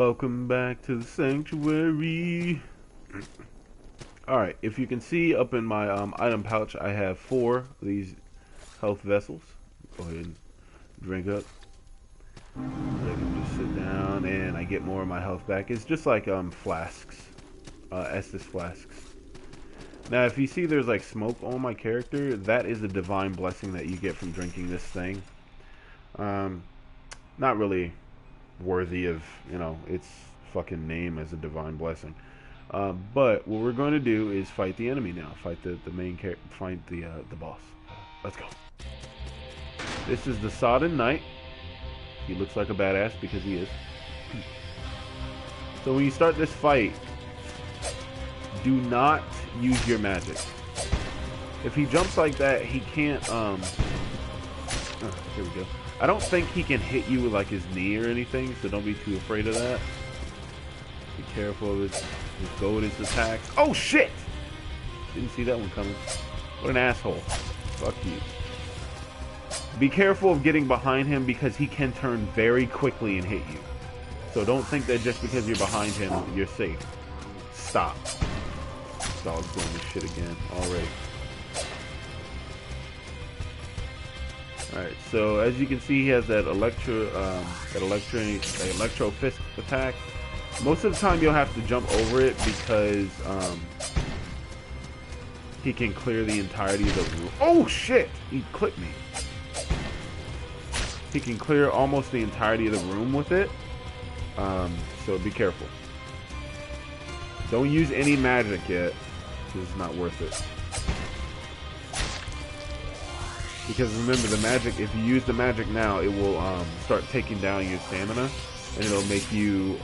Welcome back to the sanctuary. Alright, if you can see up in my item pouch, I have 4 of these health vessels. Go ahead and drink up. I can just sit down and I get more of my health back. It's just like flasks, Estus flasks. Now, if you see there's like smoke on my character, that is a divine blessing that you get from drinking this thing. Not really worthy of, its fucking name as a divine blessing. But what we're going to do is fight the enemy now. Fight the main character. Fight the boss. Let's go. This is the Sodden Knight. He looks like a badass because he is. So when you start this fight, do not use your magic. If he jumps like that, he can't. Here we go. I don't think he can hit you with like his knee or anything, so don't be too afraid of that. Be careful of his goldest attacks. Oh shit! Didn't see that one coming. What an asshole. Fuck you. Be careful of getting behind him because he can turn very quickly and hit you. So don't think that just because you're behind him, you're safe. Stop. This dog's doing this shit again already. Alright, so as you can see, he has that electro fist attack. Most of the time you'll have to jump over it because he can clear the entirety of the room. Oh shit! He clipped me. He can clear almost the entirety of the room with it. So be careful. Don't use any magic yet, because it's not worth it. Because remember, the magic, if you use the magic now, it will start taking down your stamina, and it'll make you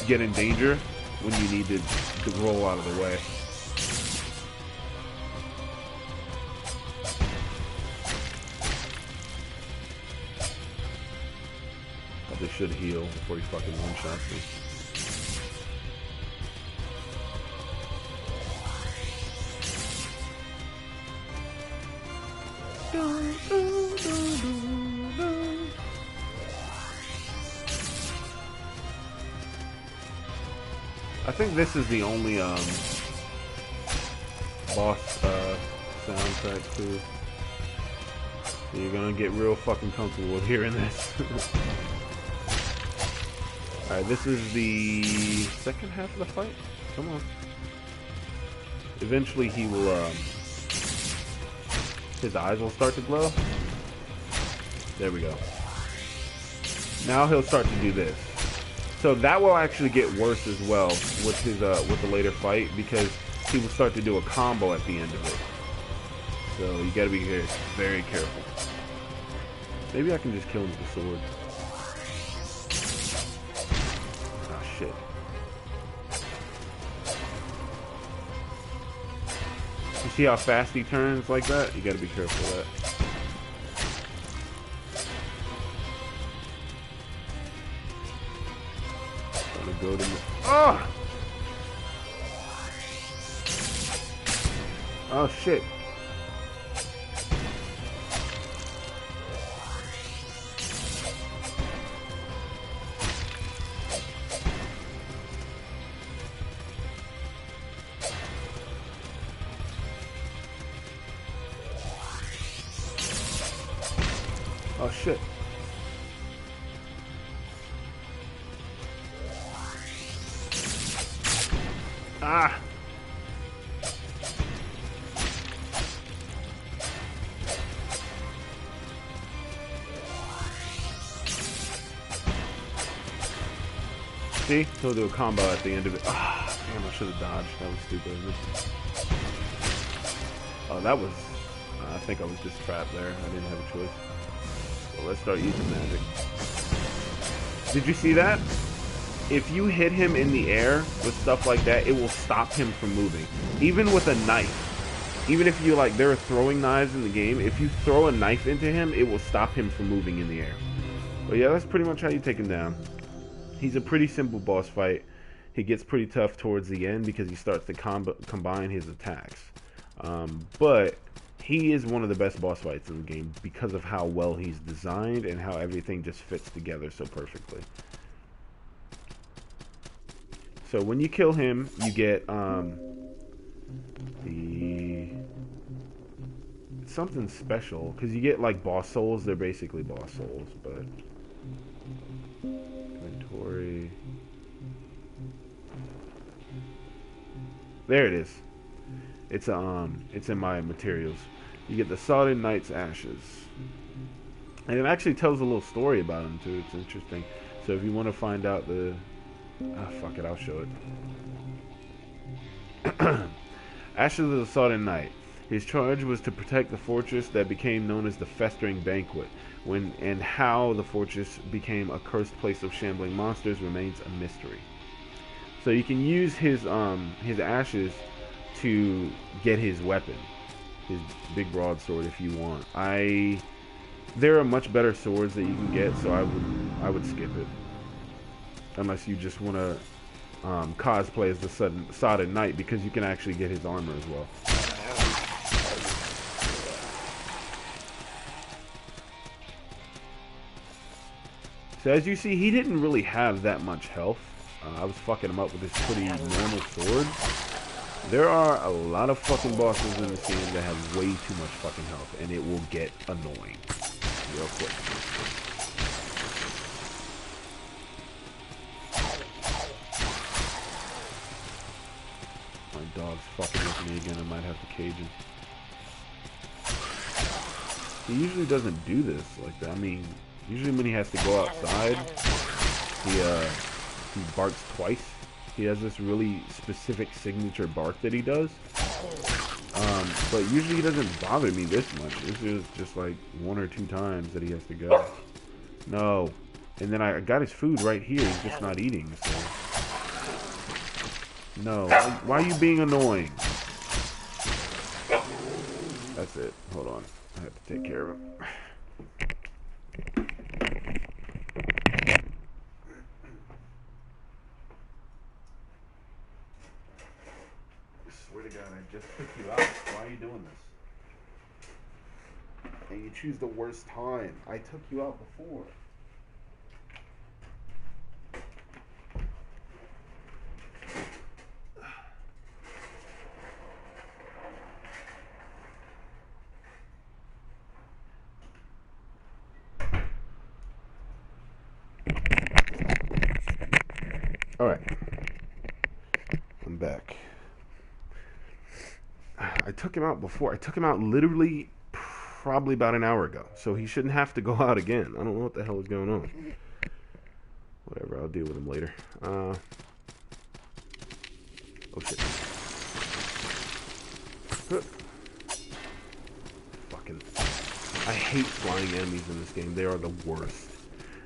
get in danger when you need to roll out of the way. This should heal before he fucking one-shots me. I think this is the only boss soundtrack too. So you're gonna get real fucking comfortable with hearing this. Alright, this is the second half of the fight. Come on. Eventually he will, his eyes will start to glow. There we go. Now he'll start to do this. So that will actually get worse as well with his, with the later fight, because he will start to do a combo at the end of it. So you gotta be very careful. Maybe I can just kill him with the sword. Shit. You see how fast he turns like that? You gotta be careful of that. Trying to go to me. Oh! Oh shit. Oh shit. Ah. See? He'll do a combo at the end of it. Ah, damn, I should have dodged. That was stupid. Oh, that was... I think I was just trapped there. I didn't have a choice. So let's start using magic. Did you see that? If you hit him in the air with stuff like that, it will stop him from moving. Even with a knife. Even if you, like, there are throwing knives in the game, if you throw a knife into him, it will stop him from moving in the air. But yeah, that's pretty much how you take him down. He's a pretty simple boss fight. He gets pretty tough towards the end because he starts to combine his attacks. But he is one of the best boss fights in the game because of how well he's designed and how everything just fits together so perfectly. So when you kill him, you get something special, because you get like boss souls. They're basically boss souls, but inventory. There it is. It's in my materials. You get the Sodden Knight's ashes, and it actually tells a little story about him too. It's interesting. So if you want to find out the, fuck it, I'll show it. Ashes of the Sodden Knight. His charge was to protect the fortress that became known as the Festering Banquet. When and how the fortress became a cursed place of shambling monsters remains a mystery. So you can use his ashes to get his weapon, his big broadsword, if you want. There are much better swords that you can get, so I would skip it, unless you just want to cosplay as the Sodden Knight, because you can actually get his armor as well. So as you see, he didn't really have that much health. I was fucking him up with this pretty normal sword. There are a lot of fucking bosses in this game that have way too much fucking health, and it will get annoying real quick. My dog's fucking with me again. I might have to cage him. He usually doesn't do this like that. I mean, usually when he has to go outside, he barks twice. He has this really specific signature bark that he does. But usually he doesn't bother me this much. This is just like 1 or 2 times that he has to go. No. And then I got his food right here. He's just not eating. So. No. Why are you being annoying? That's it. Hold on. I have to take care of him. I swear to God, I just took you out. Why are you doing this? And you choose the worst time. I took you out before. Alright. I'm back. I took him out before. I took him out literally probably about an hour ago. So he shouldn't have to go out again. I don't know what the hell is going on. Whatever, I'll deal with him later. Oh shit. Fucking. I hate flying enemies in this game. They are the worst.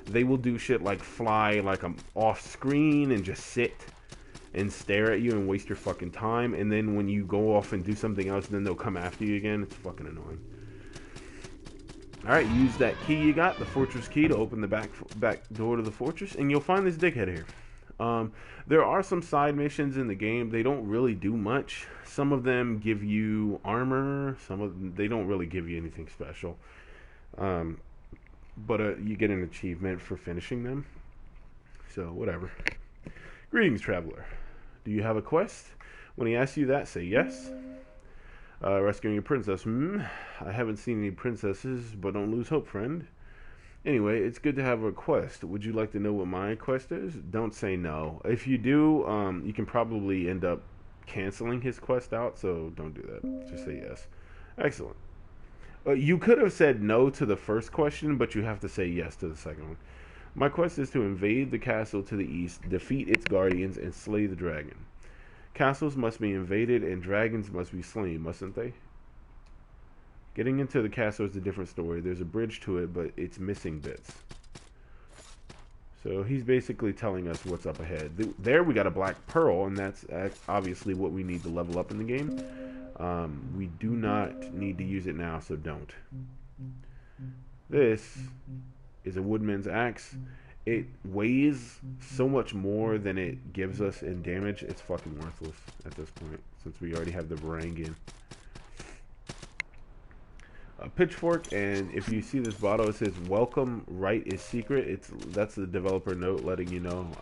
They will do shit like fly like I'm off screen and just sit and stare at you and waste your fucking time, and then when you go off and do something else, then they'll come after you again. It's fucking annoying. Alright, use that key you got, the fortress key, to open the back door to the fortress, and you'll find this dickhead here. There are some side missions in the game. They don't really do much. Some of them give you armor, some of them, they don't really give you anything special. But you get an achievement for finishing them. So, whatever. Greetings, traveler. Do you have a quest? When he asks you that, say yes. Rescuing a princess. I haven't seen any princesses, but don't lose hope, friend. Anyway, it's good to have a quest. Would you like to know what my quest is? Don't say no. If you do, you can probably end up canceling his quest out, so don't do that. Just say yes. Excellent. You could have said no to the first question, but you have to say yes to the second one. My quest is to invade the castle to the east, defeat its guardians, and slay the dragon. Castles must be invaded, and dragons must be slain, mustn't they? Getting into the castle is a different story. There's a bridge to it, but it's missing bits. So he's basically telling us what's up ahead. There we got a black pearl, and that's obviously what we need to level up in the game. We do not need to use it now, so don't. This is a woodman's axe. It weighs so much more than it gives us in damage. It's fucking worthless at this point, since we already have the Varangian. A pitchfork, and if you see this bottle, it says "Welcome, right is secret." That's the developer note letting you know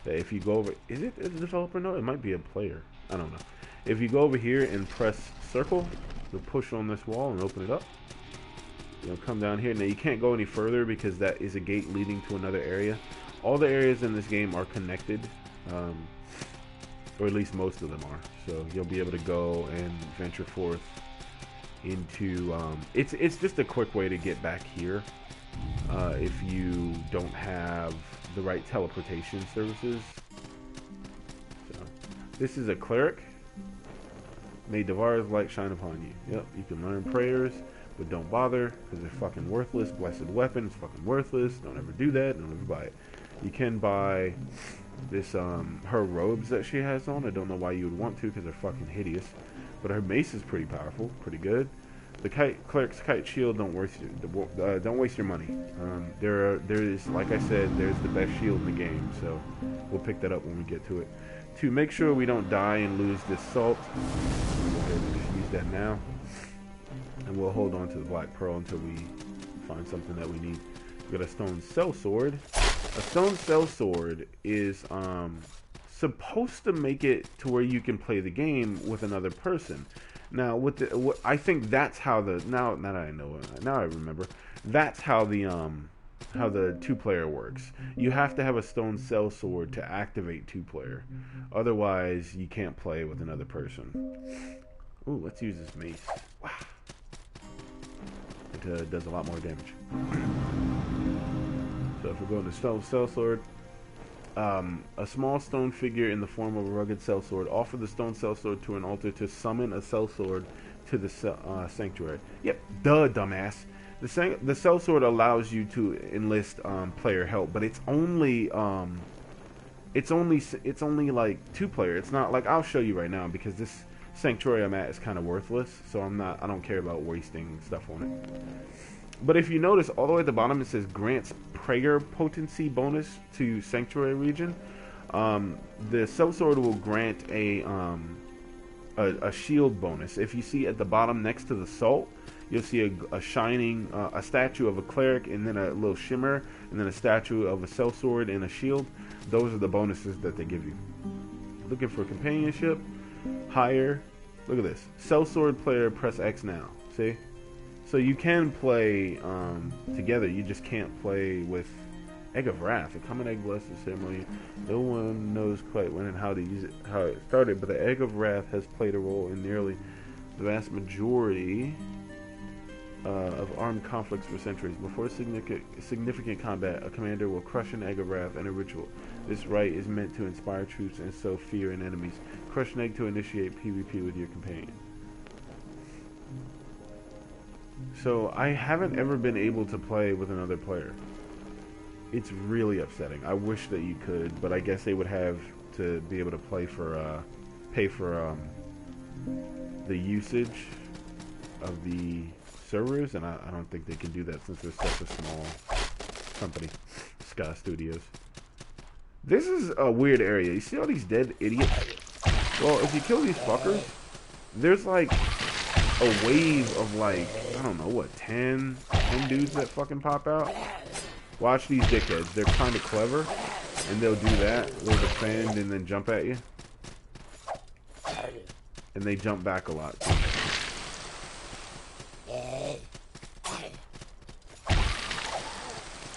that if you go over, is it a developer? No, it might be a player. I don't know. If you go over here and press circle, you'll push on this wall and open it up. You'll come down here. Now you can't go any further because that is a gate leading to another area. All the areas in this game are connected, or at least most of them are. So you'll be able to go and venture forth into. It's just a quick way to get back here if you don't have the right teleportation services. So this is a cleric. May Devar's light shine upon you. Yep, you can learn prayers, but don't bother because they're fucking worthless. Blessed weapon is fucking worthless. Don't ever do that. Don't ever buy it. You can buy this her robes that she has on. I don't know why you would want to because they're fucking hideous, but her mace is pretty powerful, pretty good. The cleric's kite shield, don't waste your money. There is, like I said, there's the best shield in the game, so we'll pick that up when we get to it. To make sure we don't die and lose this salt, we'll go ahead and just use that now, and we'll hold on to the black pearl until we find something that we need. We got a stone cell sword. A stone cell sword is supposed to make it to where you can play the game with another person. Now, I think that's how the now that I know it, now I remember, that's how the two-player works. You have to have a stone cell sword to activate two-player. Otherwise, you can't play with another person. Ooh, let's use this mace. Wow. It does a lot more damage. So if we go into stone cell sword, a small stone figure in the form of a rugged cell sword. Offer the stone cell sword to an altar to summon a cell sword to the sanctuary. Yep, duh, dumbass. The cell sword allows you to enlist player help, but it's only like two-player. It's not like, I'll show you right now because this sanctuary I'm at is kind of worthless, so I don't care about wasting stuff on it. But if you notice, all the way at the bottom it says grants prayer potency bonus to sanctuary region. The cell sword will grant a shield bonus. If you see at the bottom next to the salt, you'll see a shining a statue of a cleric, and then a little shimmer, and then a statue of a cell sword and a shield. Those are the bonuses that they give you. Looking for companionship, hire. Look at this. Cell sword player, press X now. See? So you can play together. You just can't play with Egg of Wrath. A common egg blesses the ceremony. No one knows quite when and how to use it, how it started, but the Egg of Wrath has played a role in nearly the vast majority of armed conflicts for centuries. Before significant combat, a commander will crush an Egg of Wrath in a ritual. This rite is meant to inspire troops and sow fear in enemies. Crush an egg to initiate PvP with your companion. So I haven't ever been able to play with another player. It's really upsetting. I wish that you could, but I guess they would have to be able to pay for the usage of the servers, and I don't think they can do that since they're such a small company, Sky Studios. This is a weird area. You see all these dead idiots? Well, if you kill these fuckers, there's like a wave of like, I don't know, what, 10 dudes that fucking pop out. Watch these dickheads. They're kind of clever, and they'll do that. They'll defend and then jump at you. And they jump back a lot.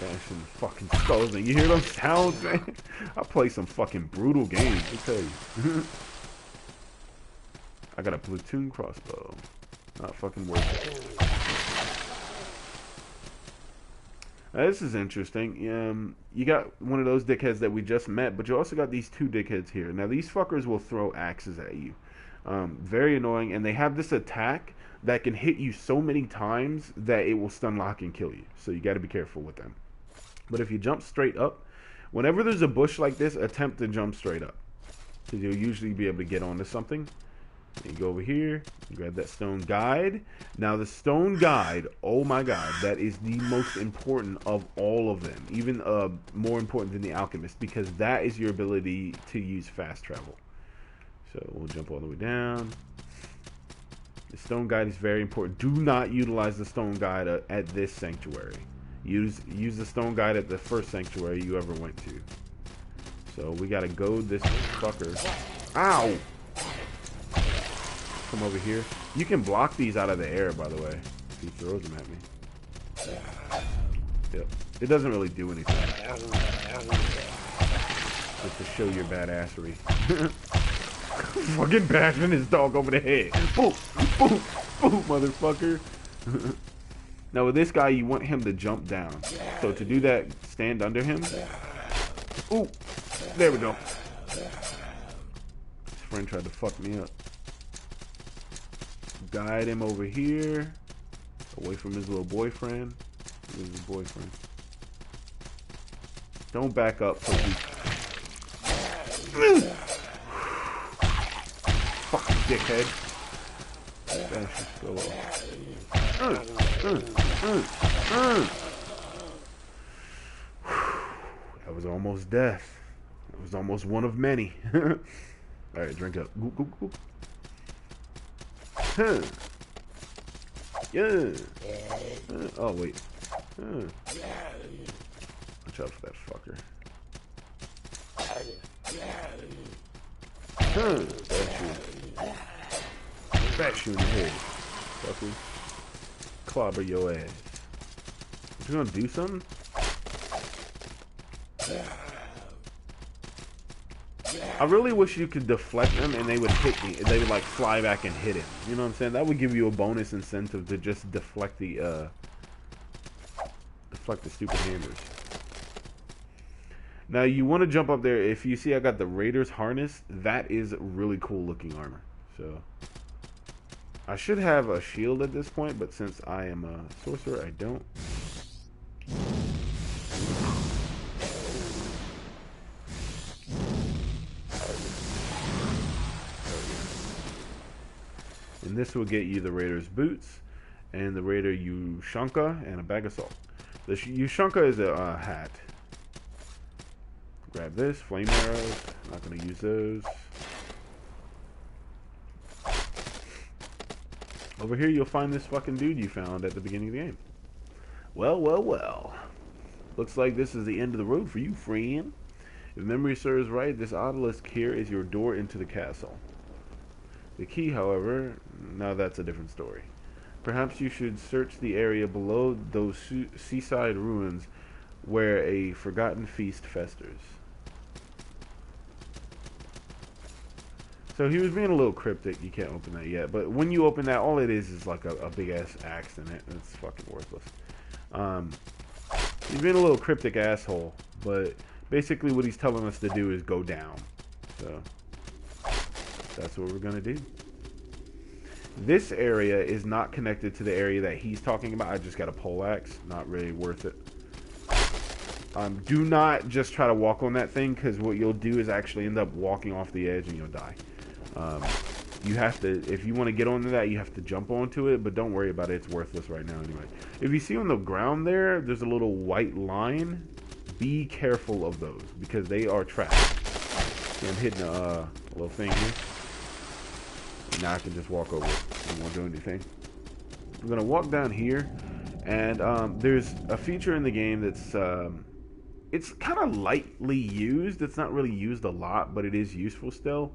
Bashing fucking skulls. And you hear those sounds, man? I play some fucking brutal games, I tell you. I got a platoon crossbow. Not fucking worth it. Now, this is interesting. You got one of those dickheads that we just met, but you also got these two dickheads here. Now, these fuckers will throw axes at you. Very annoying, and they have this attack that can hit you so many times that it will stun lock and kill you. So you got to be careful with them. But if you jump straight up, whenever there's a bush like this, attempt to jump straight up, because you'll usually be able to get onto something. You go over here, grab that stone guide. Now the stone guide, oh my god, that is the most important of all of them. Even more important than the alchemist, because that is your ability to use fast travel. So we'll jump all the way down. The stone guide is very important. Do not utilize the stone guide at this sanctuary. Use the stone guide at the first sanctuary you ever went to. So we gotta goad this fucker. Ow! Come over here. You can block these out of the air, by the way. If he throws them at me. Yep. It doesn't really do anything. Just to show your badassery. Fucking bashing his dog over the head. Boom! Boom! Boom, motherfucker. Now with this guy, you want him to jump down. So to do that, stand under him. Ooh! There we go. His friend tried to fuck me up. Guide him over here. Away from his little boyfriend. Where's his boyfriend? Don't back up, Pokey. Fucking dickhead. That should go That was almost death. That was almost one of many. Alright, drink up. Goop, goop, goop. Huh. Yeah. Oh, wait. Watch out for that fucker. Huh. Bash you in the head. Fucker. Clobber your ass. You gonna do something? I really wish you could deflect them and they would hit me. They would like fly back and hit him. You know what I'm saying? That would give you a bonus incentive to just deflect the stupid hammers. Now you want to jump up there. If you see I got the Raiders harness, that is really cool looking armor. So I should have a shield at this point, but since I am a sorcerer, I don't. And this will get you the Raider's boots and the Raider Ushanka and a bag of salt. The Ushanka is a hat. Grab this, flame arrows. Not going to use those. Over here you'll find this fucking dude you found at the beginning of the game. Well, well, well. Looks like this is the end of the road for you, friend. If memory serves right, this obelisk here is your door into the castle. The key, however, now that's a different story. Perhaps you should search the area below those seaside ruins where a forgotten feast festers. So he was being a little cryptic. You can't open that yet. But when you open that, all it is like a big-ass axe in it. It's fucking worthless. He's being a little cryptic asshole. But basically what he's telling us to do is go down. So that's what we're going to do. This area is not connected to the area that he's talking about. I just got a pole axe. Not really worth it. Do not just try to walk on that thing, because what you'll do is actually end up walking off the edge and you'll die. You have to, if you want to get onto that, you have to jump onto it, but don't worry about it. It's worthless right now anyway. If you see on the ground there's a little white line. Be careful of those, because they are traps. See, I'm hitting a little thing here. Now I can just walk over it. I won't do anything. I'm going to walk down here, and there's a feature in the game that's it's kind of lightly used. It's not really used a lot, but it is useful still.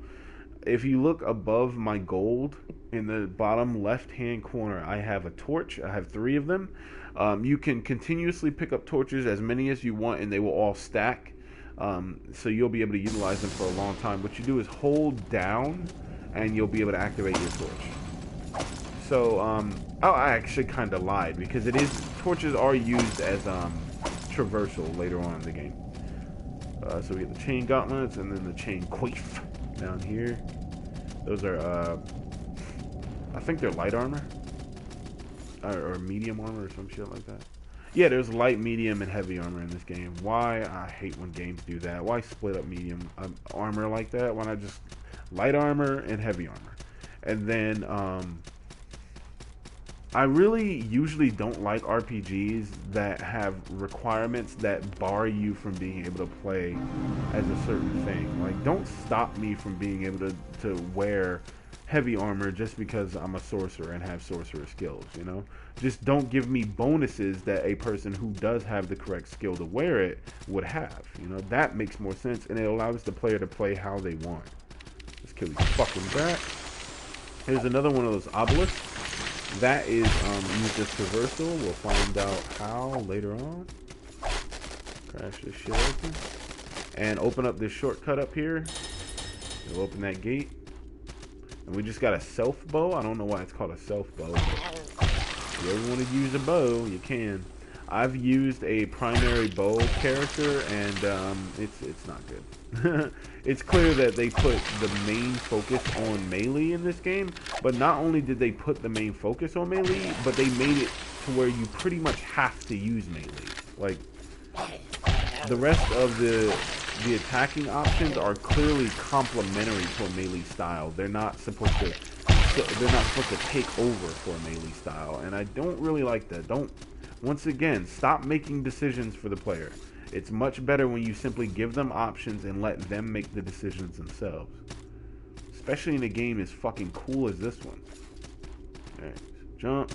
If you look above my gold in the bottom left-hand corner, I have a torch. I have 3 of them. You can continuously pick up torches, as many as you want, and they will all stack. So you'll be able to utilize them for a long time. What you do is hold down, and you'll be able to activate your torch. So, oh, I actually kind of lied, because torches are used as traversal later on in the game. So we get the chain gauntlets, and then the chain coif down here. Those are, I think they're light armor, or medium armor, or some shit like that. Yeah, there's light, medium, and heavy armor in this game. Why? I hate when games do that. Why split up medium armor like that? Why not just light armor and heavy armor? And then, I really usually don't like RPGs that have requirements that bar you from being able to play as a certain thing. Like, don't stop me from being able to wear heavy armor just because I'm a sorcerer and have sorcerer skills, you know? Just don't give me bonuses that a person who does have the correct skill to wear it would have. You know, that makes more sense, and it allows the player to play how they want. Let's kill these fucking brats. Here's another one of those obelisks. That is used as traversal. We'll find out how later on. Crash this shit open. And open up this shortcut up here. We'll open that gate. And we just got a self bow. I don't know why it's called a self bow. If you ever want to use a bow, you can. I've used a primary bow character, and it's not good. It's clear that they put the main focus on melee in this game, but not only did they put the main focus on melee, but they made it to where you pretty much have to use melee. Like, the rest of the attacking options are clearly complementary to a melee style. They're not supposed to take over for a melee style, and I don't really like that. Once again, stop making decisions for the player. It's much better when you simply give them options and let them make the decisions themselves. Especially in a game as fucking cool as this one. Alright, jump,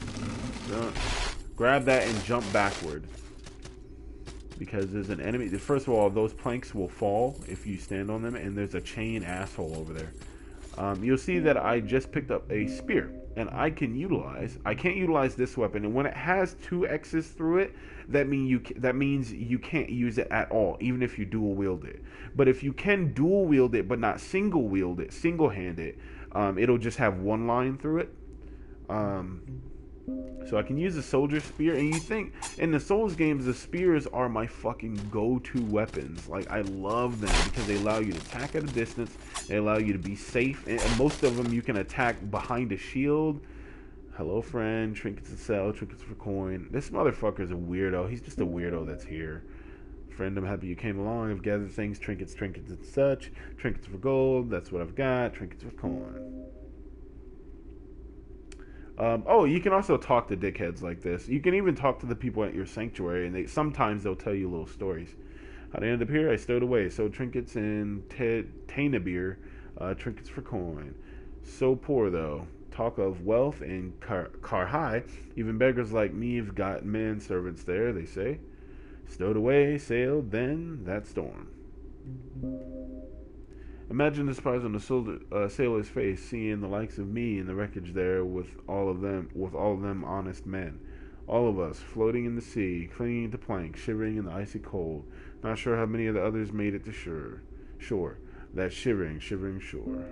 grab that and jump backward. Because there's an enemy. First of all, those planks will fall if you stand on them, and there's a chain asshole over there. You'll see that I just picked up a spear, and I can't utilize this weapon, and when it has 2 X's through it, that means you can't use it at all, even if you dual wield it. But if you can dual wield it but not single wield it, single-hand it, it'll just have 1 line through it. So I can use a soldier spear, and you think in the Souls games the spears are my fucking go-to weapons. Like, I love them because they allow you to attack at a distance, they allow you to be safe, and most of them you can attack behind a shield. Hello friend, trinkets to sell, trinkets for coin. This motherfucker's a weirdo. He's just a weirdo that's here. Friend, I'm happy you came along. I've gathered things, trinkets and such. Trinkets for gold, that's what I've got. Trinkets for coin. Oh, you can also talk to dickheads like this. You can even talk to the people at your sanctuary, and sometimes they'll tell you little stories. How'd I end up here? I stowed away. Sold trinkets in Tainabir, trinkets for coin. So poor, though. Talk of wealth in Karhai. Even beggars like me have got manservants there, they say. Stowed away, sailed, then that storm. Imagine the surprise on the sailor's face, seeing the likes of me in the wreckage there with all of them honest men. All of us, floating in the sea, clinging to planks, shivering in the icy cold. Not sure how many of the others made it to shore. That shivering shore.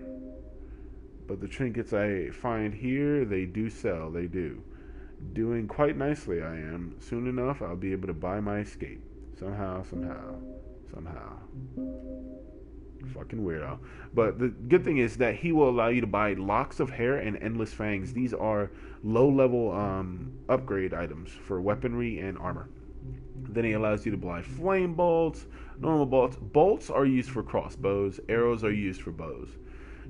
But the trinkets I find here, they do sell, they do. Doing quite nicely I am. Soon enough, I'll be able to buy my escape. Somehow. Fucking weirdo. But the good thing is that he will allow you to buy locks of hair and endless fangs. These are low-level upgrade items for weaponry and armor. Then he allows you to buy flame bolts, normal bolts. Bolts are used for crossbows. Arrows are used for bows.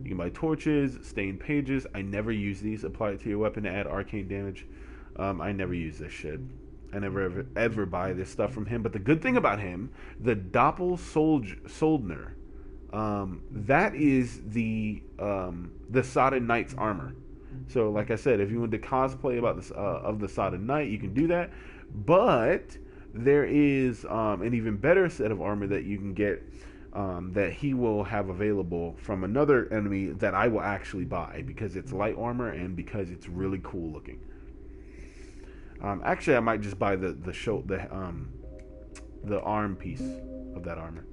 You can buy torches, stained pages. I never use these. Apply it to your weapon to add arcane damage. I never use this shit. I never ever buy this stuff from him. But the good thing about him, the Doppel Soldner, that is the Sodden Knight's armor. So, like I said, if you want to cosplay about this of the Sodden Knight, you can do that. But there is an even better set of armor that you can get that he will have available from another enemy that I will actually buy because it's light armor and because it's really cool looking. Actually, I might just buy the arm piece of that armor.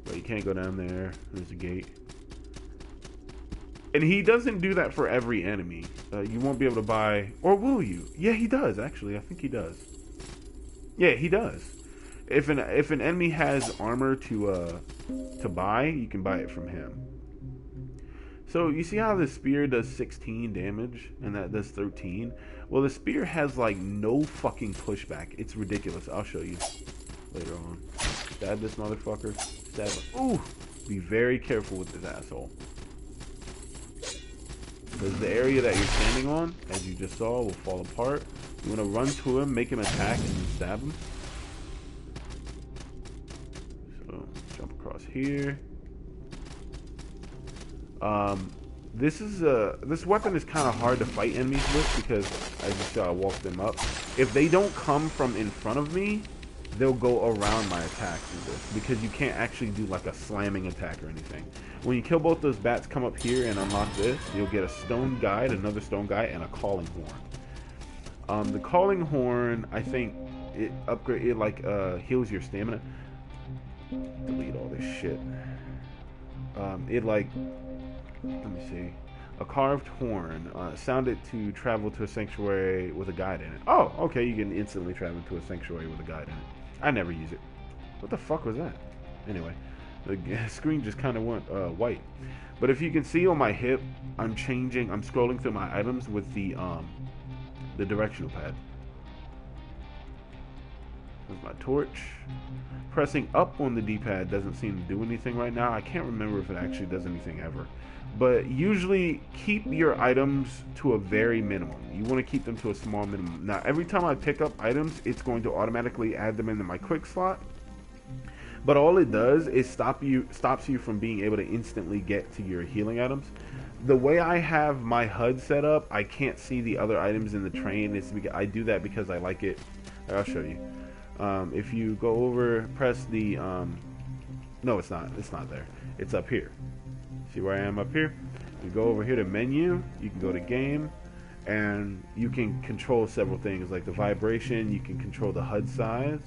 But you can't go down there. There's a gate. And he doesn't do that for every enemy. You won't be able to buy... Or will you? Yeah, he does, actually. I think he does. Yeah, he does. If an enemy has armor to buy, you can buy it from him. So, you see how the spear does 16 damage? And that does 13? Well, the spear has, like, no fucking pushback. It's ridiculous. I'll show you later on. Stab this motherfucker. Stab him. Ooh! Be very careful with this asshole. Because the area that you're standing on, as you just saw, will fall apart. You want to run to him, make him attack, and then stab him. So, jump across here. This weapon is kind of hard to fight enemies with because I just gotta walk them up. If they don't come from in front of me, they'll go around my attacks with this because you can't actually do like a slamming attack or anything. When you kill both those bats, come up here and unlock this, you'll get a stone guide, another stone guide, and a calling horn. The calling horn, I think it heals your stamina. Delete all this shit. Let me see. A carved horn. Sound it to travel to a sanctuary with a guide in it. Oh, okay, you can instantly travel to a sanctuary with a guide in it. I never use it. What the fuck was that? Anyway, the screen just kind of went white. But if you can see on my hip, I'm scrolling through my items with the directional pad. There's my torch. Pressing up on the D-pad doesn't seem to do anything right now. I can't remember if it actually does anything ever. But usually keep your items to a very minimum. You want to keep them to a small minimum. Now, every time I pick up items, it's going to automatically add them into my quick slot. But all it does is stops you from being able to instantly get to your healing items. The way I have my HUD set up, I can't see the other items in the train. I do that because I like it. I'll show you. If you go over, press the no, it's not there. It's up here. See where I am up here? You go over here to menu, you can go to game, and you can control several things like the vibration. You can control the HUD size.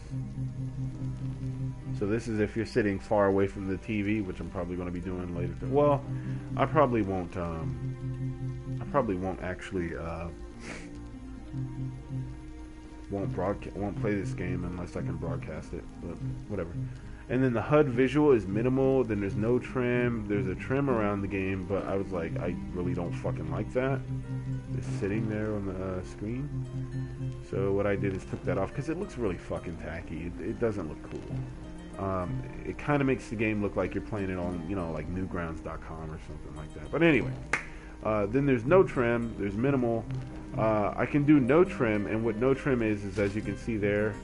So this is if you're sitting far away from the TV, which I'm probably going to be doing later. Well, I probably won't actually won't play this game unless I can broadcast it, but whatever. And then the HUD visual is minimal. Then there's no trim. There's a trim around the game, but I was like, I really don't fucking like that. It's sitting there on the screen. So what I did is took that off because it looks really fucking tacky. It doesn't look cool. It kind of makes the game look like you're playing it on, like newgrounds.com or something like that. But anyway, then there's no trim. There's minimal. I can do no trim, and what no trim is as you can see there.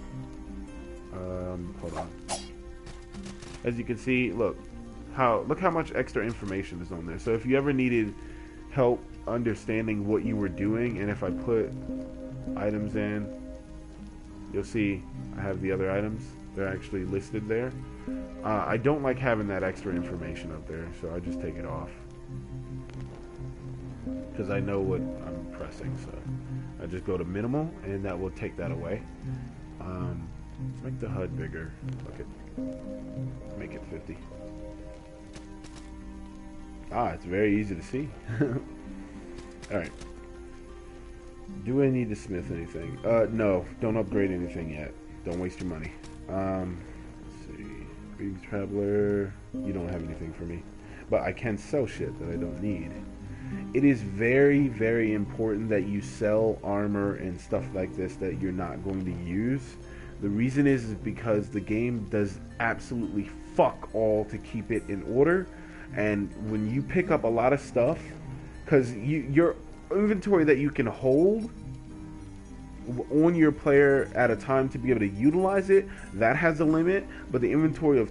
Hold on. As you can see, look how much extra information is on there. So if you ever needed help understanding what you were doing, and if I put items in, you'll see I have the other items. They're actually listed there. I don't like having that extra information up there, so I just take it off because I know what I'm pressing. So I just go to minimal, and that will take that away. Let's make the HUD bigger. Look at, make it 50. It's very easy to see. Alright. Do I need to smith anything? No, don't upgrade anything yet. Don't waste your money. Let's see. Greetings, Traveler. You don't have anything for me. But I can sell shit that I don't need. It is very, very important that you sell armor and stuff like this that you're not going to use. The reason is because the game does absolutely fuck all to keep it in order. And when you pick up a lot of stuff, because your inventory that you can hold on your player at a time to be able to utilize it, that has a limit. But the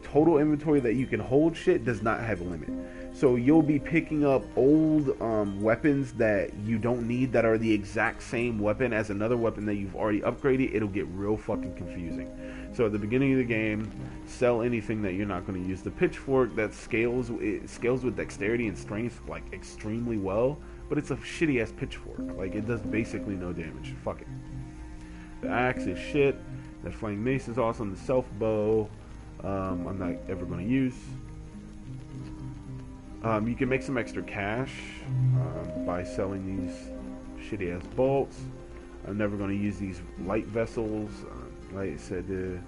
total inventory that you can hold shit does not have a limit. So you'll be picking up old weapons that you don't need that are the exact same weapon as another weapon that you've already upgraded. It'll get real fucking confusing. So at the beginning of the game, sell anything that you're not going to use. The pitchfork that scales with dexterity and strength like extremely well, but it's a shitty ass pitchfork. Like it does basically no damage. Fuck it. The axe is shit. The flaming mace is awesome. The self bow, I'm not ever going to use. You can make some extra cash by selling these shitty ass bolts. I'm never going to use these light vessels. Like I said, they're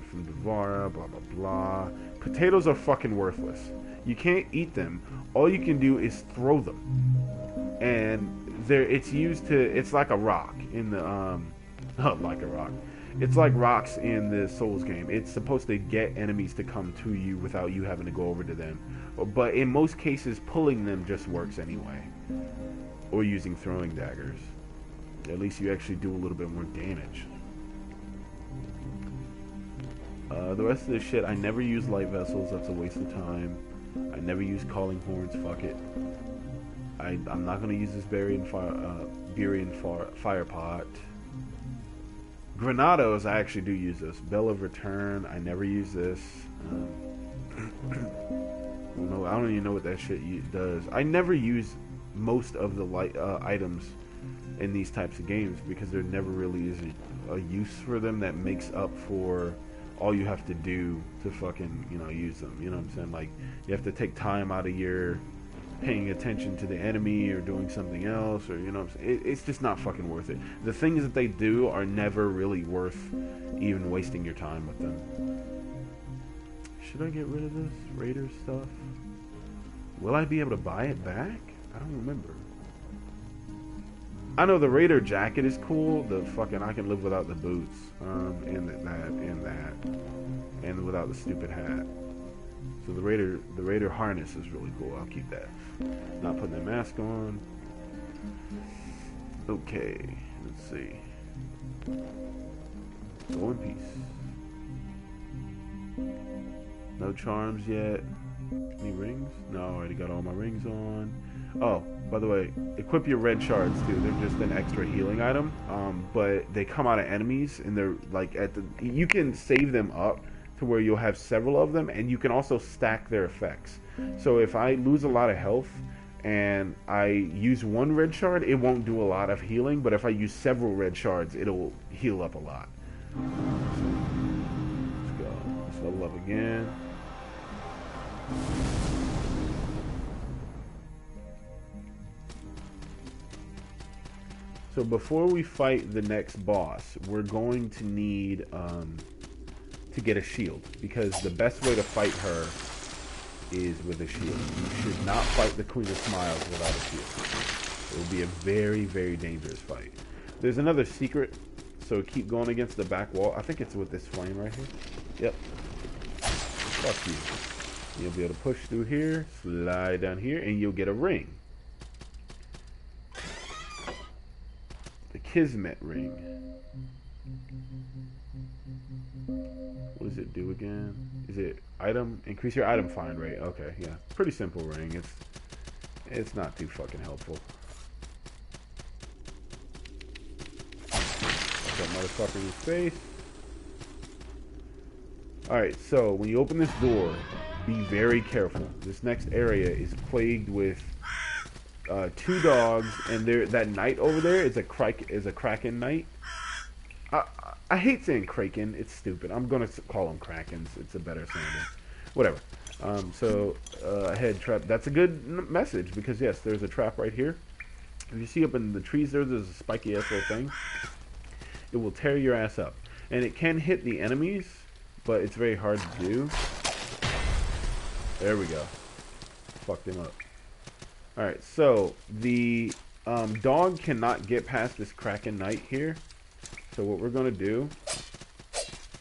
from Devara, blah blah blah. Potatoes are fucking worthless. You can't eat them. All you can do is throw them, and it's like a rock in the like a rock. It's like rocks in the Souls game. It's supposed to get enemies to come to you without you having to go over to them. But in most cases, pulling them just works anyway. Or using throwing daggers. At least you actually do a little bit more damage. The rest of this shit, I never use light vessels. That's a waste of time. I never use calling horns. Fuck it. I'm not gonna use this Burien fire pot. Granados, I actually do use this. Bell of Return, I never use this. No, I don't even know what that shit does. I never use most of the items in these types of games because there never really is a use for them that makes up for all you have to do to fucking, use them. You know what I'm saying? Like, you have to take time out of your paying attention to the enemy or doing something else, or it's just not fucking worth it. The things that they do are never really worth even wasting your time with them. Should I get rid of this Raider stuff? Will I be able to buy it back? I don't remember. I know the Raider jacket is cool. The fucking I can live without the boots, and without the stupid hat. So the Raider harness is really cool. I'll keep that. Not putting that mask on. Okay, let's see. Go in peace. No charms yet. Any rings? No, I already got all my rings on. Oh, by the way, equip your red shards too. They're just an extra healing item, but they come out of enemies, and they're like you can save them up to where you'll have several of them, and you can also stack their effects. So if I lose a lot of health and I use one red shard, it won't do a lot of healing, but if I use several red shards, it'll heal up a lot. So, let's go. Let's level up again. So before we fight the next boss, we're going to need to get a shield, because the best way to fight her is with a shield. You should not fight the Queen of Smiles without a shield. It will be a very, very dangerous fight. There's another secret, so keep going against the back wall. I think it's with this flame right here. Yep. Fuck you. You'll be able to push through here, slide down here, and you'll get a ring. The Kismet ring. What does it do again? Is it item? Increase your item find rate. Okay, yeah. Pretty simple ring. It's not too fucking helpful. That motherfucker in his face. Alright, so when you open this door, be very careful. This next area is plagued with 2 dogs, and that knight over there is a kraken knight. I hate saying kraken. It's stupid. I'm gonna call them krakens. It's a better sounding. Whatever. So a head trap. That's a good message, because yes, there's a trap right here. If you see up in the trees there's a spiky ass little thing. It will tear your ass up, and it can hit the enemies, but it's very hard to do. There we go. Fucked him up. Alright, so the dog cannot get past this kraken knight here. So what we're going to do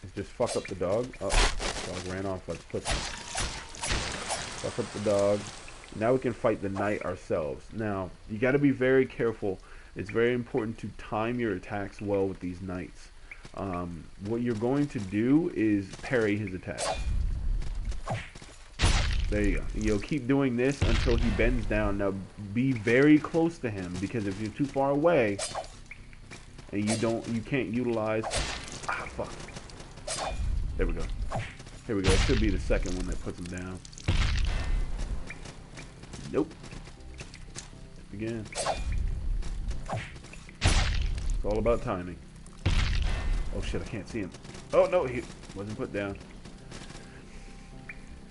is just fuck up the dog. Oh, dog ran off like pussy. Fuck up the dog. Now we can fight the knight ourselves. Now, you got to be very careful. It's very important to time your attacks well with these knights. What you're going to do is parry his attacks. There you go. You'll keep doing this until he bends down. Now, be very close to him, because if you're too far away and you can't utilize. Ah, fuck. There we go. Here we go. It should be the second one that puts him down. Nope. Again. It's all about timing. Oh shit, I can't see him. Oh no, he wasn't put down.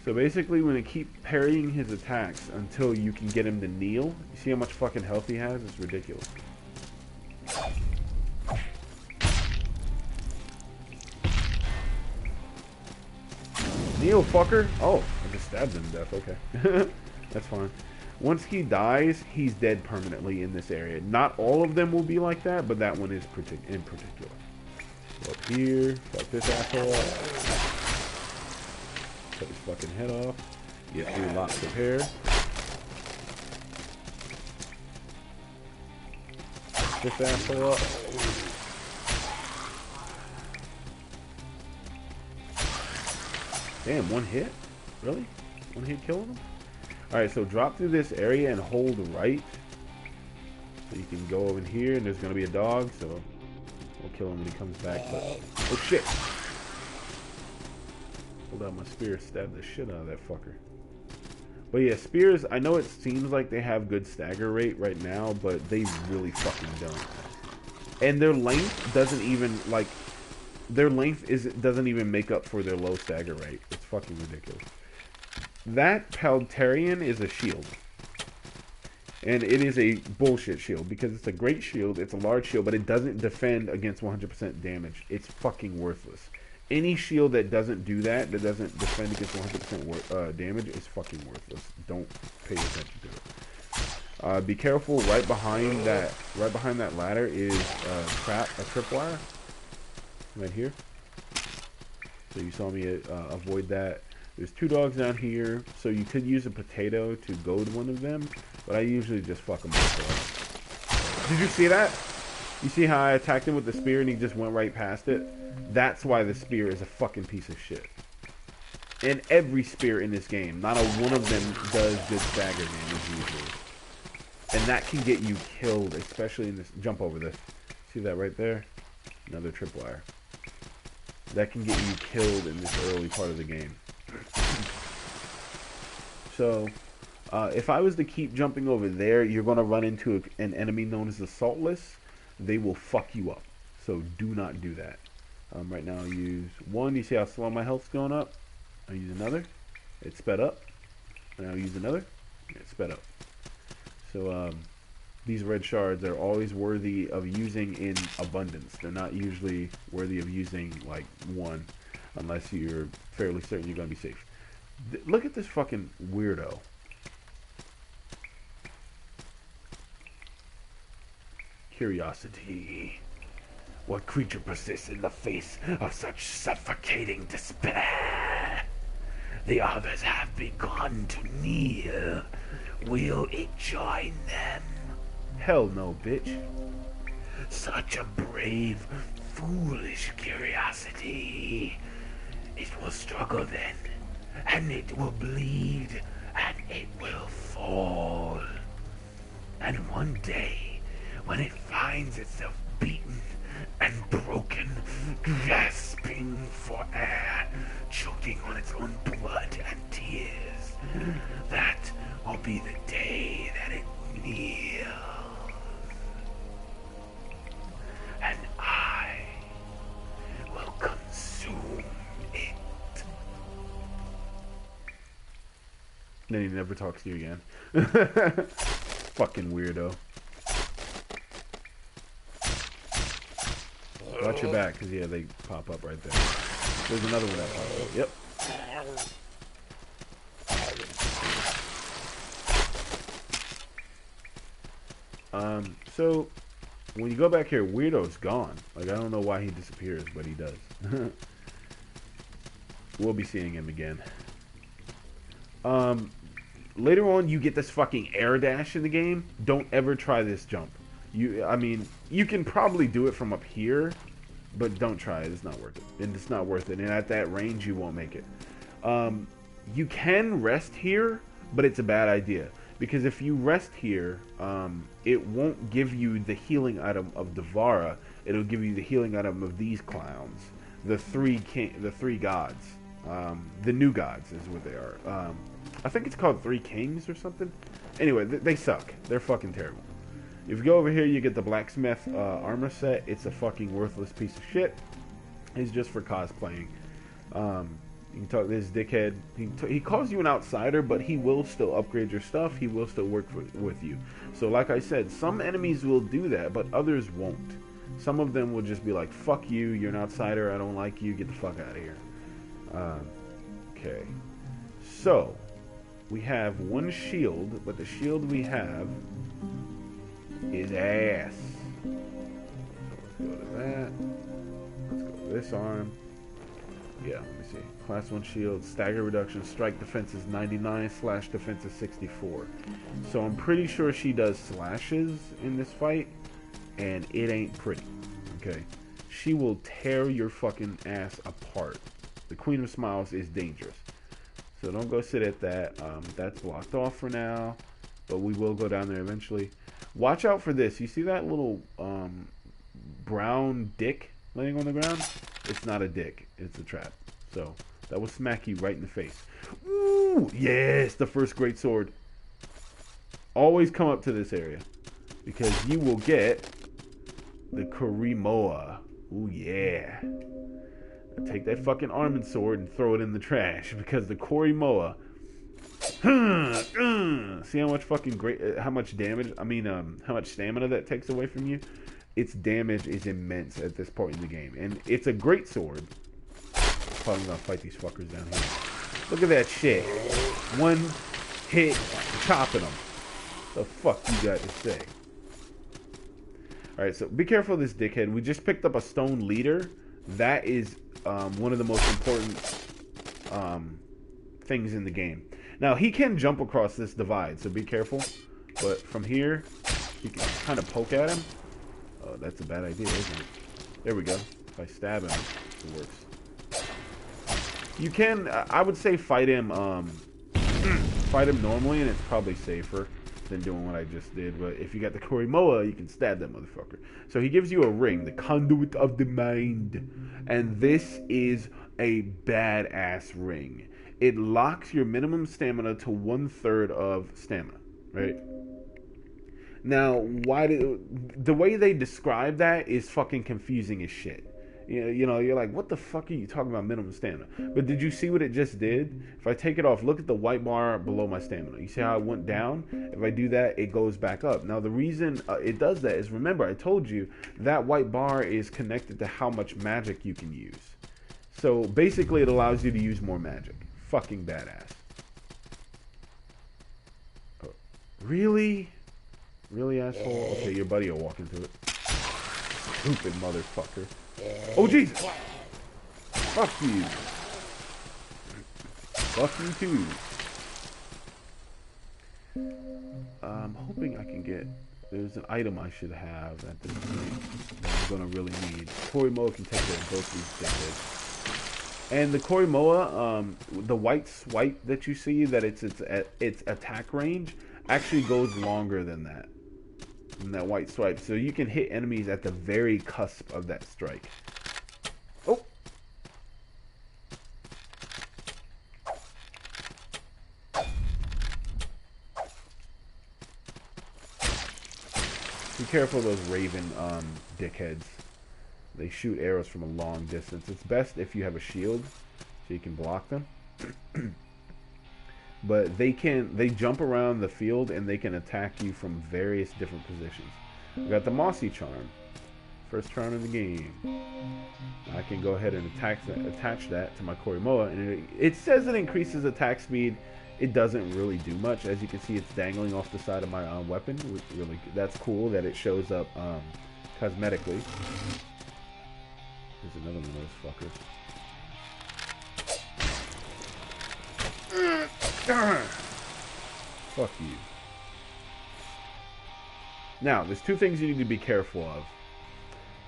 So basically, we're going to keep parrying his attacks until you can get him to kneel. You see how much fucking health he has? It's ridiculous. Kneel, fucker! Oh, I just stabbed him to death. Okay. That's fine. Once he dies, he's dead permanently in this area. Not all of them will be like that, but that one is in particular. Go up here. Fuck this asshole up. Cut his fucking head off. Get through lots of hair. This asshole up. Damn, one hit? Really? One hit killing him? Alright, so drop through this area and hold right. So you can go over here, and there's going to be a dog, so we'll kill him when he comes back. But oh shit! Pulled out my spear, stabbed the shit out of that fucker. But yeah, spears, I know it seems like they have good stagger rate right now, but they really fucking don't. And their length doesn't even, like, doesn't even make up for their low stagger rate. It's fucking ridiculous. That Paltarian is a shield. And it is a bullshit shield, because it's a great shield, it's a large shield, but it doesn't defend against 100% damage. It's fucking worthless. Any shield that doesn't do that, that doesn't defend against 100% damage, is fucking worthless. Don't pay attention to it. Be careful. Right behind that ladder is a tripwire. Right here. So you saw me avoid that. There's 2 dogs down here, so you could use a potato to goad one of them, but I usually just fuck them up. Did you see that? You see how I attacked him with the spear and he just went right past it? That's why the spear is a fucking piece of shit. And every spear in this game, not a one of them does good stagger damage usually. And that can get you killed, especially in this. Jump over this. See that right there? Another tripwire. That can get you killed in this early part of the game. So, if I was to keep jumping over there, you're going to run into an enemy known as the Saltless. They will fuck you up. So do not do that. Right now I'll use 1. You see how slow my health's going up? I'll use another. It's sped up. And I'll use another. It's sped up. So these red shards are always worthy of using in abundance. They're not usually worthy of using like 1, unless you're fairly certain you're going to be safe. Look at this fucking weirdo. Curiosity. What creature persists in the face of such suffocating despair? The others have begun to kneel. Will it join them? Hell no, bitch. Such a brave, foolish curiosity. It will struggle then, and it will bleed, and it will fall. And one day, when it finds itself beaten and broken, gasping for air, choking on its own blood and tears, that will be the day that it kneels. And I will consume it. Then he never talks to you again. Fucking weirdo. Watch your back, because, yeah, they pop up right there. There's another one that pops up. Yep. So, when you go back here, Weirdo's gone. Like, I don't know why he disappears, but he does. We'll be seeing him again. Later on, you get this fucking air dash in the game. Don't ever try this jump. I mean, you can probably do it from up here, but don't try it. It's not worth it. And it's not worth it. And at that range, you won't make it. You can rest here, but it's a bad idea. Because if you rest here, it won't give you the healing item of Devara. It'll give you the healing item of these clowns. The three gods. The new gods is what they are. I think it's called 3 Kings or something. Anyway, they suck. They're fucking terrible. If you go over here, you get the blacksmith armor set. It's a fucking worthless piece of shit. It's just for cosplaying. You can talk to this dickhead. He calls you an outsider, but he will still upgrade your stuff. He will still work with you. So like I said, some enemies will do that, but others won't. Some of them will just be like, fuck you, you're an outsider, I don't like you, get the fuck out of here. Okay. So, we have 1 shield, but the shield we have is ass. So let's go to that. Let's go to this arm. Yeah, let me see. Class 1 shield, stagger reduction, strike defense is 99, slash defense is 64. So I'm pretty sure she does slashes in this fight, and it ain't pretty. Okay? She will tear your fucking ass apart. The Queen of Smiles is dangerous. So don't go sit at that. That's blocked off for now, but we will go down there eventually. Watch out for this. You see that little brown dick laying on the ground? It's not a dick. It's a trap. So that will smack you right in the face. Ooh, yes, the first great sword. Always come up to this area because you will get the Kurimoa. Ooh, yeah. Take that fucking almond sword and throw it in the trash because the Kurimoa. See how much fucking how much damage? I mean, how much stamina that takes away from you? Its damage is immense at this point in the game, and it's a great sword. Probably gonna fight these fuckers down here. Look at that shit. One hit, chopping them. The fuck you got to say? All right, so be careful of this dickhead. We just picked up a stone leader. That is one of the most important things in the game. Now, he can jump across this divide, so be careful. But from here, you can kind of poke at him. Oh, that's a bad idea, isn't it? There we go. If I stab him, it works. You can, I would say, fight him normally, and it's probably safer than doing what I just did. But if you got the Kurimoa, you can stab that motherfucker. So he gives you a ring, the Conduit of the Mind. And this is a badass ring. It locks your minimum stamina to 1/3 of stamina, right? Now, the way they describe that is fucking confusing as shit. You know, you're like, what the fuck are you talking about minimum stamina? But did you see what it just did? If I take it off, look at the white bar below my stamina. You see how it went down? If I do that, it goes back up. Now, the reason it does that is, remember, I told you that white bar is connected to how much magic you can use. So, basically, it allows you to use more magic. Fucking badass. Oh, really? Really, asshole? Okay, your buddy will walk into it. Stupid motherfucker. Oh, Jesus! Fuck you. Fuck you, too. I'm hoping I can get... There's an item I should have at this point that I'm going to really need. Kurimoa can take care of both these dickheads. And the Kurimoa, the white swipe that you see, that its attack range, actually goes longer than that. That white swipe, so you can hit enemies at the very cusp of that strike. Oh! Be careful of those raven dickheads. They shoot arrows from a long distance. It's best if you have a shield so you can block them. But they jump around the field and they can attack you from various different positions. We got the Mossy Charm. First charm in the game. I can go ahead and attach that to my Kurimoa, and it says it increases attack speed. It doesn't really do much. As you can see, it's dangling off the side of my weapon. Really, that's cool that it shows up cosmetically. There's another one of those fuckers. Fuck you. Now, there's two things you need to be careful of.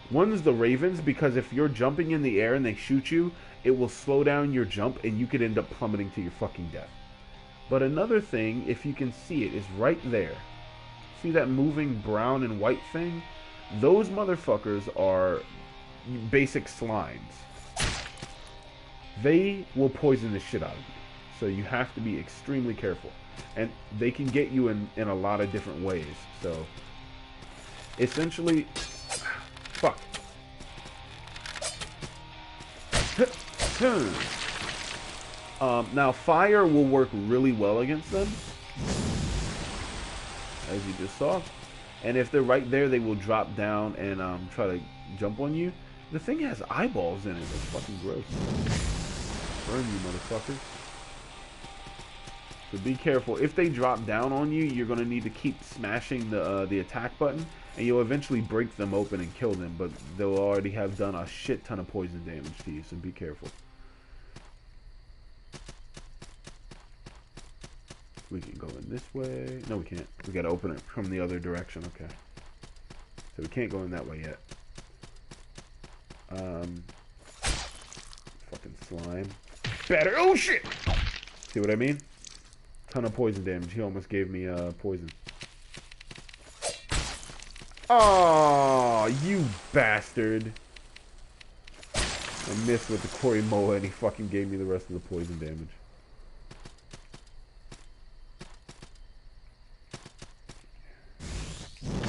One is the ravens, because if you're jumping in the air and they shoot you, it will slow down your jump and you could end up plummeting to your fucking death. But another thing, if you can see it, is right there. See that moving brown and white thing? Those motherfuckers are basic slimes. They will poison the shit out of you. So you have to be extremely careful. And they can get you in a lot of different ways. So, essentially... Fuck. Now, fire will work really well against them. As you just saw. And if they're right there, they will drop down and try to jump on you. The thing has eyeballs in it. That's fucking gross. Burn you, motherfuckers. So be careful. If they drop down on you, you're going to need to keep smashing the attack button. And you'll eventually break them open and kill them. But they'll already have done a shit ton of poison damage to you. So be careful. We can go in this way. No, we can't. We got to open it from the other direction. Okay. So we can't go in that way yet. Fucking slime. Better. Oh, shit! See what I mean? Ton of poison damage. He almost gave me poison. Oh, you bastard. I missed with the Korimoa and he fucking gave me the rest of the poison damage.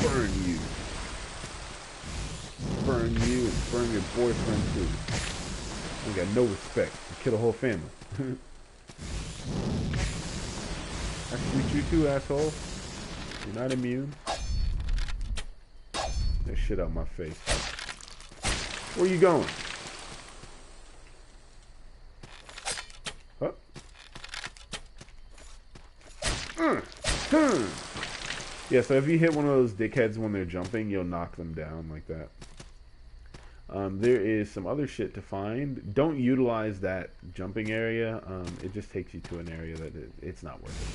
Burn you. Burn you and burn your boyfriend too. I got no respect. You kill a whole family. I shoot you too, asshole. You're not immune. That shit out my face. Where you going? Huh? Yeah, so if you hit one of those dickheads when they're jumping, you'll knock them down like that. There is some other shit to find. Don't utilize that jumping area. It just takes you to an area that it's not worth it.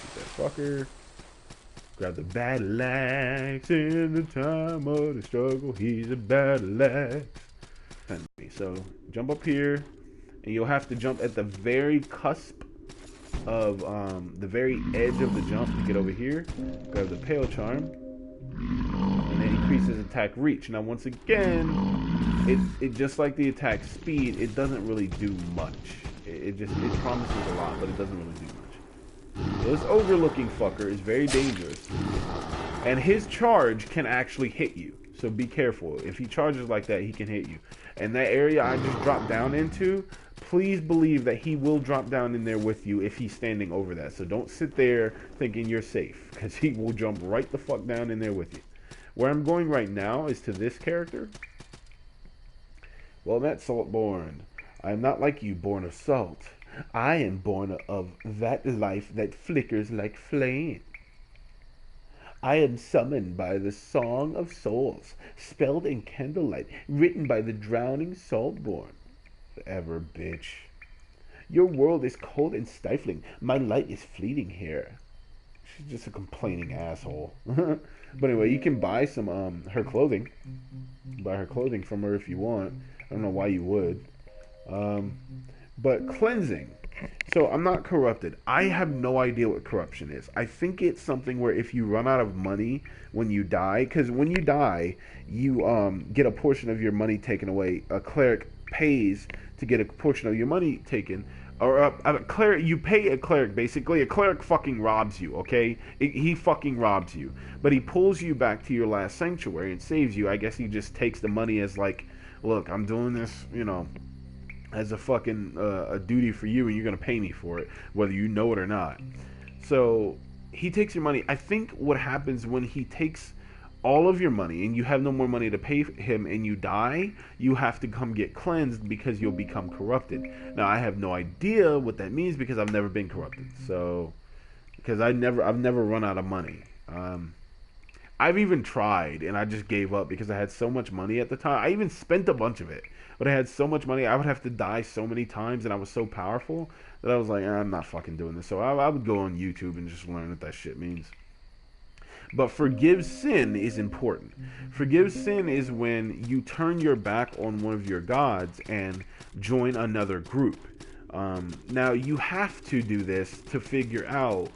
Shoot that fucker. Grab the battle axe in the time of the struggle. He's a battle axe. So jump up here, and you'll have to jump at the very cusp of the very edge of the jump to get over here. Grab the pale charm, and it increases attack reach. Now once again, it just like the attack speed, it doesn't really do much. It promises a lot, but it doesn't really do much. So this ogre looking fucker is very dangerous, and his charge can actually hit you, so be careful. If he charges like that, he can hit you. And that area I just dropped down into, please believe that he will drop down in there with you if he's standing over that. So don't sit there thinking you're safe, because he will jump right the fuck down in there with you. Where I'm going right now is to this character. Well met, Saltborn. I am not like you, born of salt. I am born of that life that flickers like flame. I am summoned by the Song of Souls, spelled in candlelight, written by the drowning Saltborn. Forever, bitch. Your world is cold and stifling. My light is fleeting here. She's just a complaining asshole. But anyway, you can buy some her clothing. Buy her clothing from her if you want. I don't know why you would. But cleansing. So I'm not corrupted. I have no idea what corruption is. I think it's something where if you run out of money when you die, because when you die, you get a portion of your money taken away. A cleric pays to get a portion of your money taken. Or a cleric, you pay a cleric basically. A cleric fucking robs you, okay? He fucking robs you. But he pulls you back to your last sanctuary and saves you. I guess he just takes the money as like, look, I'm doing this, you know, as a fucking a duty for you, and you're gonna pay me for it, whether you know it or not. So he takes your money. I think what happens when he takes all of your money and you have no more money to pay him and you die, you have to come get cleansed because you'll become corrupted. Now I have no idea what that means because I've never been corrupted. So because I've never run out of money. I've even tried and I just gave up because I had so much money at the time. I even spent a bunch of it. But I had so much money, I would have to die so many times, and I was so powerful that I was like, I'm not fucking doing this. So I would go on YouTube and just learn what that shit means. But forgive sin is important. Forgive sin is when you turn your back on one of your gods and join another group. Now, you have to do this to figure out.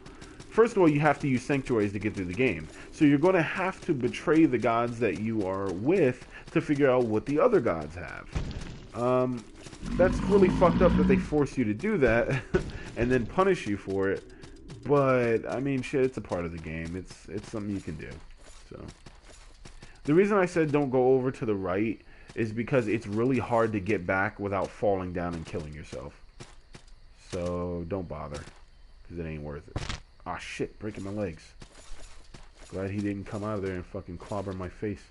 First of all, you have to use sanctuaries to get through the game. So you're going to have to betray the gods that you are with to figure out what the other gods have. That's really fucked up that they force you to do that and then punish you for it. But, I mean, shit, it's a part of the game. It's something you can do. So, the reason I said don't go over to the right is because it's really hard to get back without falling down and killing yourself. So, don't bother, because it ain't worth it. Ah, shit, breaking my legs. Glad he didn't come out of there and fucking clobber my face.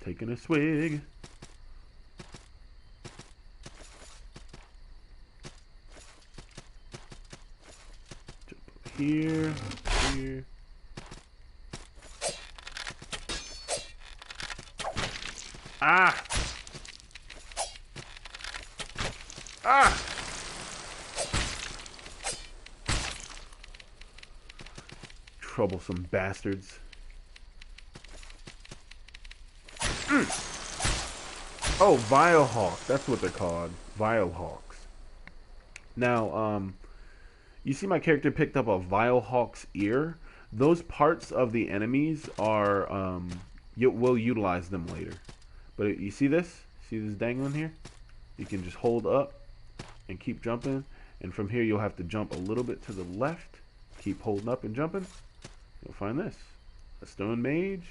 Taking a swig. Here, here. Ah! Ah! Troublesome bastards. Oh, Vilehawk. That's what they're called. Vilehawks. Now, you see my character picked up a Vilehawk's ear. Those parts of the enemies are, you will utilize them later. But you see this? See this dangling here? You can just hold up and keep jumping. And from here, you'll have to jump a little bit to the left. Keep holding up and jumping. You'll find this. A Stone Mage.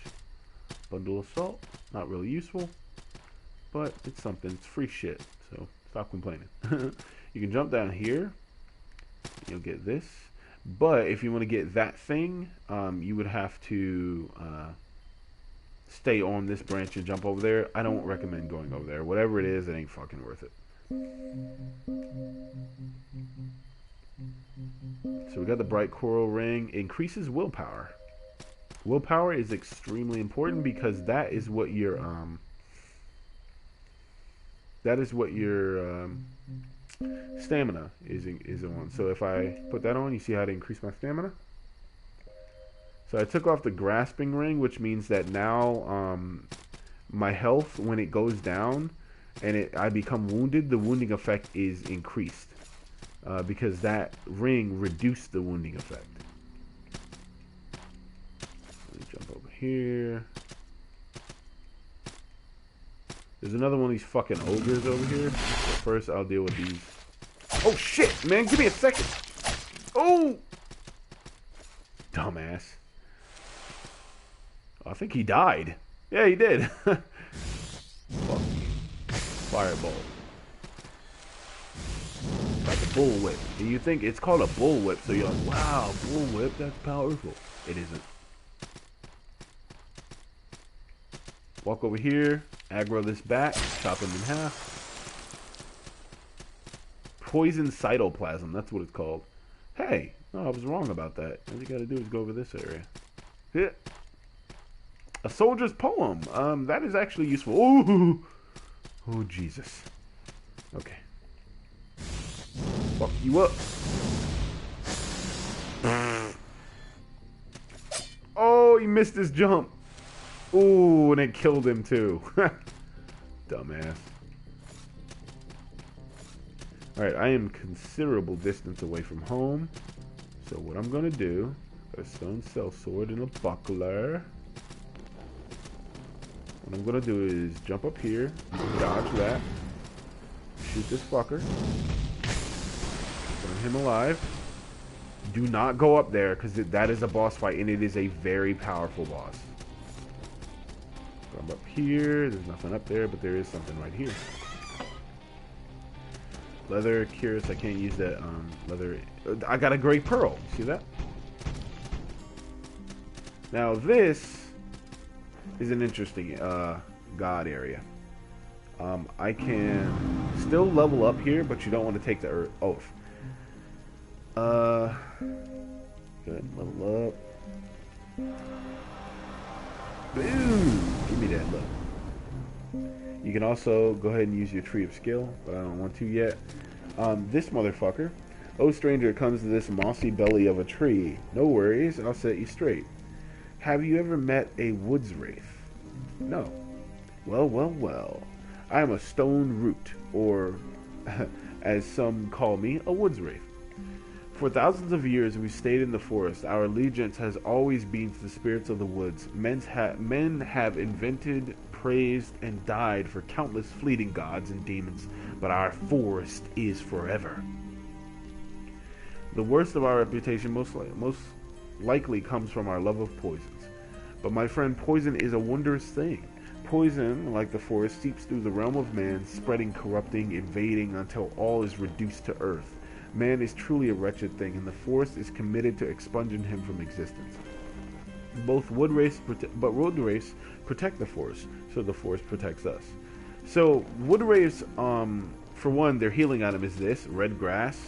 Bundle of Salt. Not really useful. But it's something. It's free shit. So stop complaining. You can jump down here. You'll get this. But if you want to get that thing, you would have to stay on this branch and jump over there. I don't recommend going over there. Whatever it is, it ain't fucking worth it. So we got the bright coral ring. Increases willpower. Willpower is extremely important because that is what your stamina is on. So if I put that on, you see how to increase my stamina? So I took off the grasping ring, which means that now my health, when it goes down and I become wounded, the wounding effect is increased because that ring reduced the wounding effect. Let me jump over here. There's another one of these fucking ogres over here. But first, I'll deal with these. Oh shit, man! Give me a second. Oh, dumbass. I think he died. Yeah, he did. Fuck. Fireball. Like a bullwhip. And you think it's called a bullwhip, so you're like, wow, bullwhip, that's powerful. It isn't. Walk over here, aggro this back, chop him in half. Poison cytoplasm, that's what it's called. Hey, no, I was wrong about that. All you gotta do is go over this area. Hit. A soldier's poem. That is actually useful. Ooh. Oh, Jesus. Okay. Fuck you up. Oh, he missed his jump. Ooh, and it killed him too. Dumbass. Alright, I am considerable distance away from home. So what I'm gonna do, a stone cell sword and a buckler. What I'm gonna do is jump up here, dodge that, shoot this fucker, burn him alive. Do not go up there because that is a boss fight and it is a very powerful boss. Come up here. There's nothing up there, but there is something right here. Leather, curious. I can't use that leather. I got a great pearl. See that? Now this is an interesting god area. I can still level up here, but you don't want to take the oath. Good. Level up. Boom! Give me that look. You can also go ahead and use your tree of skill, but I don't want to yet. This motherfucker. Oh, stranger, comes to this mossy belly of a tree. No worries, I'll set you straight. Have you ever met a woods wraith? No. Well, well, well. I am a stone root, or, as some call me, a woods wraith. For thousands of years we've stayed in the forest. Our allegiance has always been to the spirits of the woods. Men have invented, praised, and died for countless fleeting gods and demons, but our forest is forever. The worst of our reputation most likely comes from our love of poisons. But my friend, poison is a wondrous thing. Poison, like the forest, seeps through the realm of man, spreading, corrupting, invading, until all is reduced to earth. Man is truly a wretched thing, and the forest is committed to expunging him from existence. Both wood wraiths protect the forest, so the forest protects us. So wood wraiths, for one, their healing item is this red grass.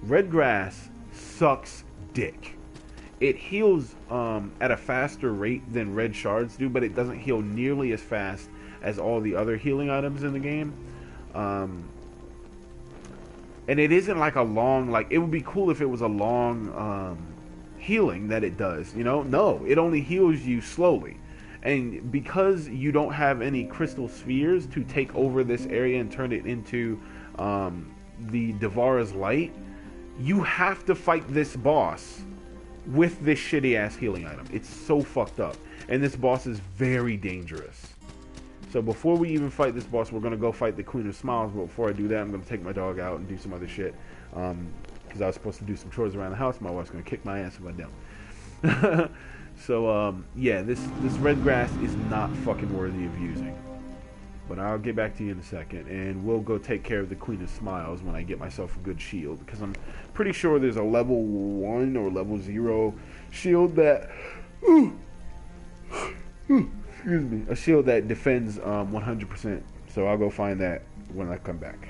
Red grass sucks dick. It heals at a faster rate than red shards do, but it doesn't heal nearly as fast as all the other healing items in the game. And it isn't like a long, like, it would be cool if it was a long healing that it does, you know? No, it only heals you slowly. And because you don't have any crystal spheres to take over this area and turn it into the Devara's Light, you have to fight this boss with this shitty ass healing item. It's so fucked up. And this boss is very dangerous. So before we even fight this boss, we're going to go fight the Queen of Smiles. But before I do that, I'm going to take my dog out and do some other shit. Because I was supposed to do some chores around the house. My wife's going to kick my ass if I don't. So, yeah, this red grass is not fucking worthy of using. But I'll get back to you in a second. And we'll go take care of the Queen of Smiles when I get myself a good shield. Because I'm pretty sure there's a level 1 or level 0 shield that... excuse me, a shield that defends 100%. So I'll go find that when I come back.